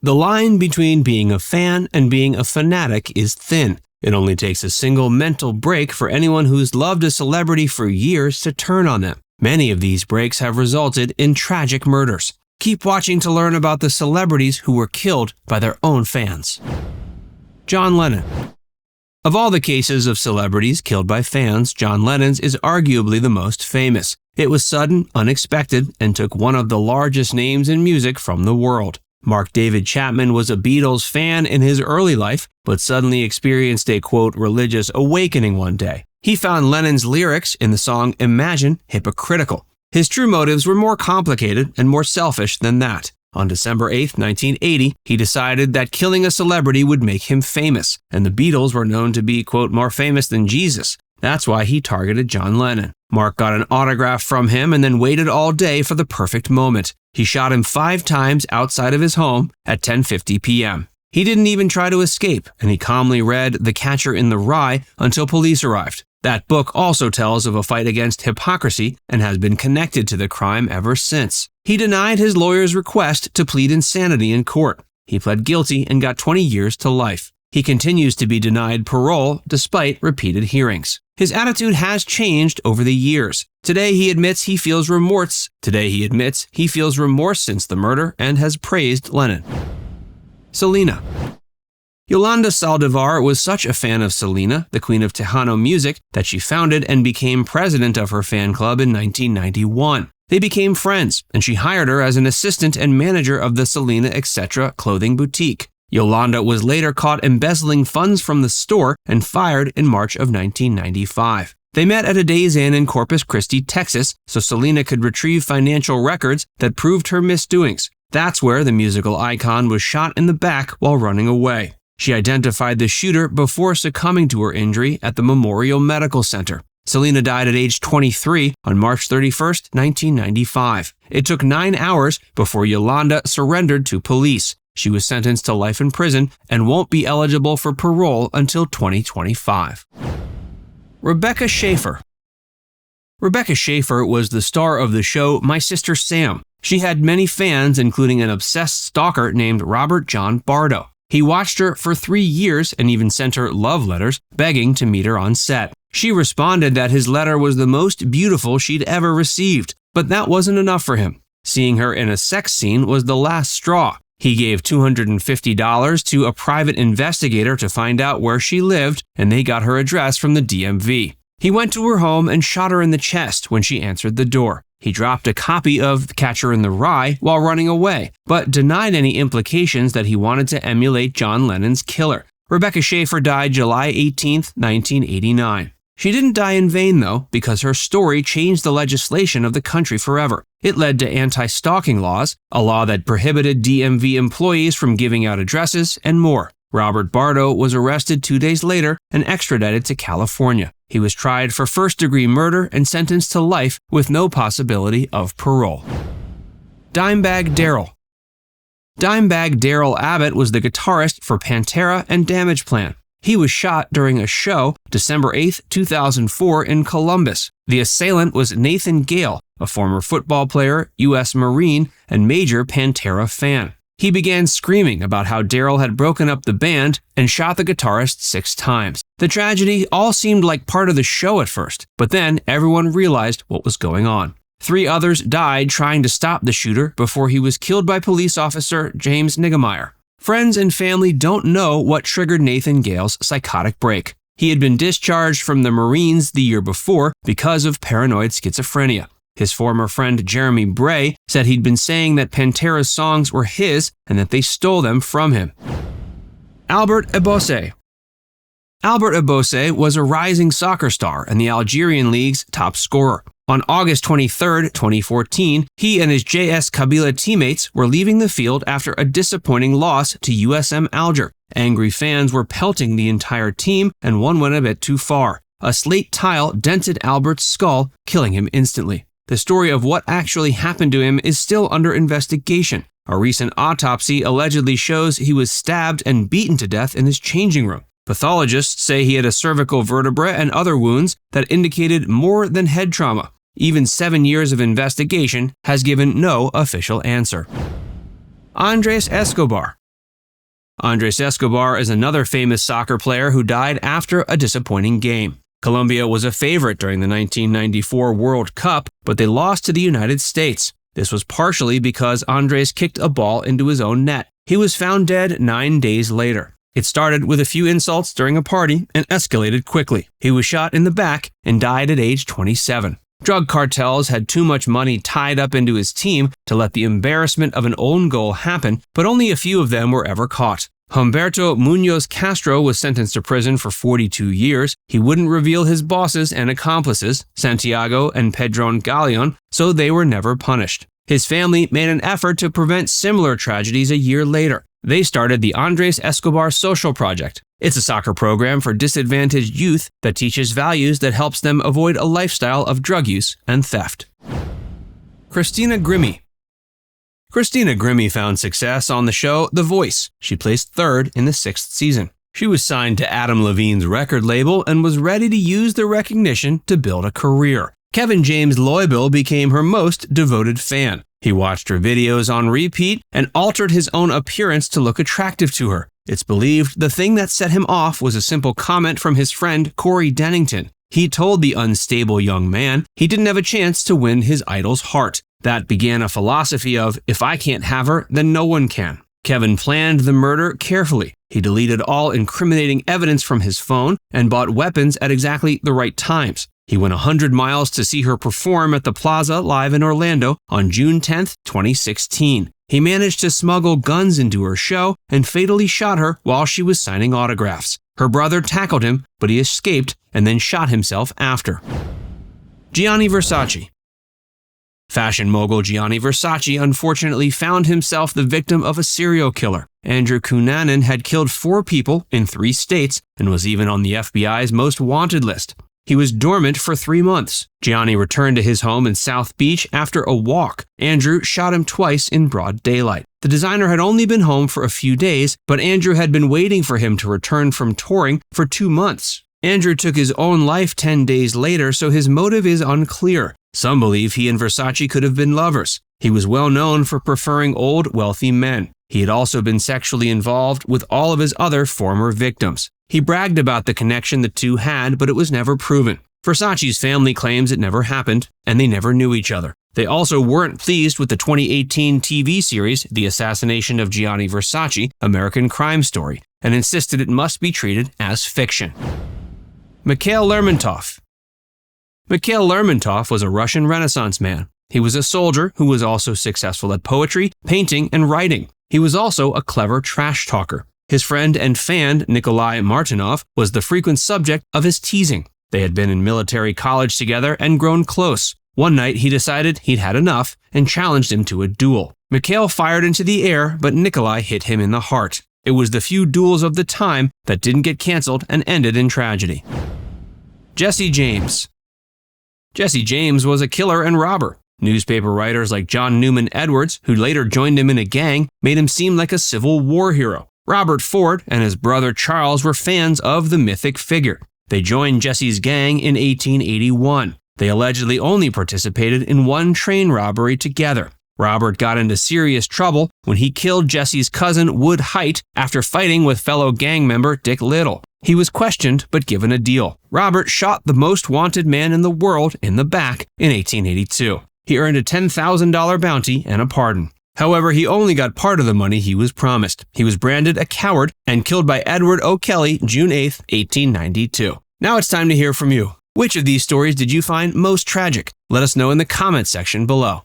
The line between being a fan and being a fanatic is thin. It only takes a single mental break for anyone who's loved a celebrity for years to turn on them. Many of these breaks have resulted in tragic murders. Keep watching to learn about the celebrities who were killed by their own fans. John Lennon. Of all the cases of celebrities killed by fans, John Lennon's is arguably the most famous. It was sudden, unexpected, and took one of the largest names in music from the world. Mark David Chapman was a Beatles fan in his early life, but suddenly experienced a, quote, religious awakening one day. He found Lennon's lyrics in the song Imagine hypocritical. His true motives were more complicated and more selfish than that. On December 8, 1980, he decided that killing a celebrity would make him famous, and the Beatles were known to be, quote, more famous than Jesus. That's why he targeted John Lennon. Mark got an autograph from him and then waited all day for the perfect moment. He shot him 5 times outside of his home at 10:50 p.m. He didn't even try to escape, and he calmly read The Catcher in the Rye until police arrived. That book also tells of a fight against hypocrisy and has been connected to the crime ever since. He denied his lawyer's request to plead insanity in court. He pled guilty and got 20 years to life. He continues to be denied parole despite repeated hearings. His attitude has changed over the years. Today he admits he feels remorse since the murder and has praised Lennon. Selena. Yolanda Saldivar was such a fan of Selena, the queen of Tejano music, that she founded and became president of her fan club in 1991. They became friends, and she hired her as an assistant and manager of the Selena Etc. clothing boutique. Yolanda was later caught embezzling funds from the store and fired in March of 1995. They met at a Days Inn in Corpus Christi, Texas, so Selena could retrieve financial records that proved her misdoings. That's where the musical icon was shot in the back while running away. She identified the shooter before succumbing to her injury at the Memorial Medical Center. Selena died at age 23 on March 31, 1995. It took 9 hours before Yolanda surrendered to police. She was sentenced to life in prison and won't be eligible for parole until 2025. Rebecca Schaeffer. Rebecca Schaeffer was the star of the show My Sister Sam. She had many fans, including an obsessed stalker named Robert John Bardo. He watched her for 3 years and even sent her love letters, begging to meet her on set. She responded that his letter was the most beautiful she'd ever received, but that wasn't enough for him. Seeing her in a sex scene was the last straw. He gave $250 to a private investigator to find out where she lived, and they got her address from the DMV. He went to her home and shot her in the chest when she answered the door. He dropped a copy of The Catcher in the Rye while running away, but denied any implications that he wanted to emulate John Lennon's killer. Rebecca Schaeffer died July 18, 1989. She didn't die in vain, though, because her story changed the legislation of the country forever. It led to anti-stalking laws, a law that prohibited DMV employees from giving out addresses, and more. Robert Bardo was arrested 2 days later and extradited to California. He was tried for first-degree murder and sentenced to life with no possibility of parole. Dimebag Darrell. Dimebag Darrell Abbott was the guitarist for Pantera and Damageplan. He was shot during a show December 8, 2004 in Columbus. The assailant was Nathan Gale, a former football player, U.S. Marine, and major Pantera fan. He began screaming about how Darrell had broken up the band and shot the guitarist 6 times. The tragedy all seemed like part of the show at first, but then everyone realized what was going on. 3 others died trying to stop the shooter before he was killed by police officer James Niggemeyer. Friends and family don't know what triggered Nathan Gale's psychotic break. He had been discharged from the Marines the year before because of paranoid schizophrenia. His former friend Jeremy Bray said he'd been saying that Pantera's songs were his and that they stole them from him. Albert Ebosse. Albert Ebosse was a rising soccer star and the Algerian league's top scorer. On August 23, 2014, he and his JS Kabyla teammates were leaving the field after a disappointing loss to USM Alger. Angry fans were pelting the entire team, and one went a bit too far. A slate tile dented Albert's skull, killing him instantly. The story of what actually happened to him is still under investigation. A recent autopsy allegedly shows he was stabbed and beaten to death in his changing room. Pathologists say he had a cervical vertebra and other wounds that indicated more than head trauma. Even 7 years of investigation has given no official answer. Andres Escobar. Andres Escobar is another famous soccer player who died after a disappointing game. Colombia was a favorite during the 1994 World Cup, but they lost to the United States. This was partially because Andres kicked a ball into his own net. He was found dead 9 days later. It started with a few insults during a party and escalated quickly. He was shot in the back and died at age 27. Drug cartels had too much money tied up into his team to let the embarrassment of an own goal happen, but only a few of them were ever caught. Humberto Munoz Castro was sentenced to prison for 42 years. He wouldn't reveal his bosses and accomplices, Santiago and Pedron Galeon, so they were never punished. His family made an effort to prevent similar tragedies a year later. They started the Andres Escobar Social Project. It's a soccer program for disadvantaged youth that teaches values that helps them avoid a lifestyle of drug use and theft. Christina Grimmie. Christina Grimmie found success on the show The Voice. She placed third in the 6th season. She was signed to Adam Levine's record label and was ready to use the recognition to build a career. Kevin James Loibel became her most devoted fan. He watched her videos on repeat and altered his own appearance to look attractive to her. It's believed the thing that set him off was a simple comment from his friend Corey Dennington. He told the unstable young man he didn't have a chance to win his idol's heart. That began a philosophy of, if I can't have her, then no one can. Kevin planned the murder carefully. He deleted all incriminating evidence from his phone and bought weapons at exactly the right times. He went 100 miles to see her perform at the Plaza Live in Orlando on June 10, 2016. He managed to smuggle guns into her show and fatally shot her while she was signing autographs. Her brother tackled him, but he escaped and then shot himself after. Gianni Versace. Fashion mogul Gianni Versace unfortunately found himself the victim of a serial killer. Andrew Cunanan had killed 4 people in 3 states and was even on the FBI's most wanted list. He was dormant for 3 months. Gianni returned to his home in South Beach after a walk. Andrew shot him twice in broad daylight. The designer had only been home for a few days, but Andrew had been waiting for him to return from touring for 2 months. Andrew took his own life 10 days later, so his motive is unclear. Some believe he and Versace could have been lovers. He was well known for preferring old, wealthy men. He had also been sexually involved with all of his other former victims. He bragged about the connection the two had, but it was never proven. Versace's family claims it never happened, and they never knew each other. They also weren't pleased with the 2018 TV series, The Assassination of Gianni Versace, American Crime Story, and insisted it must be treated as fiction. Mikhail Lermontov. Mikhail Lermontov was a Russian Renaissance man. He was a soldier who was also successful at poetry, painting, and writing. He was also a clever trash talker. His friend and fan, Nikolai Martynov, was the frequent subject of his teasing. They had been in military college together and grown close. One night, he decided he'd had enough and challenged him to a duel. Mikhail fired into the air, but Nikolai hit him in the heart. It was the few duels of the time that didn't get canceled and ended in tragedy. Jesse James. Jesse James was a killer and robber. Newspaper writers like John Newman Edwards, who later joined him in a gang, made him seem like a Civil War hero. Robert Ford and his brother Charles were fans of the mythic figure. They joined Jesse's gang in 1881. They allegedly only participated in one train robbery together. Robert got into serious trouble when he killed Jesse's cousin Wood Height after fighting with fellow gang member Dick Little. He was questioned but given a deal. Robert shot the most wanted man in the world in the back in 1882. He earned a $10,000 bounty and a pardon. However, he only got part of the money he was promised. He was branded a coward and killed by Edward O'Kelly June 8, 1892. Now it's time to hear from you. Which of these stories did you find most tragic? Let us know in the comments section below.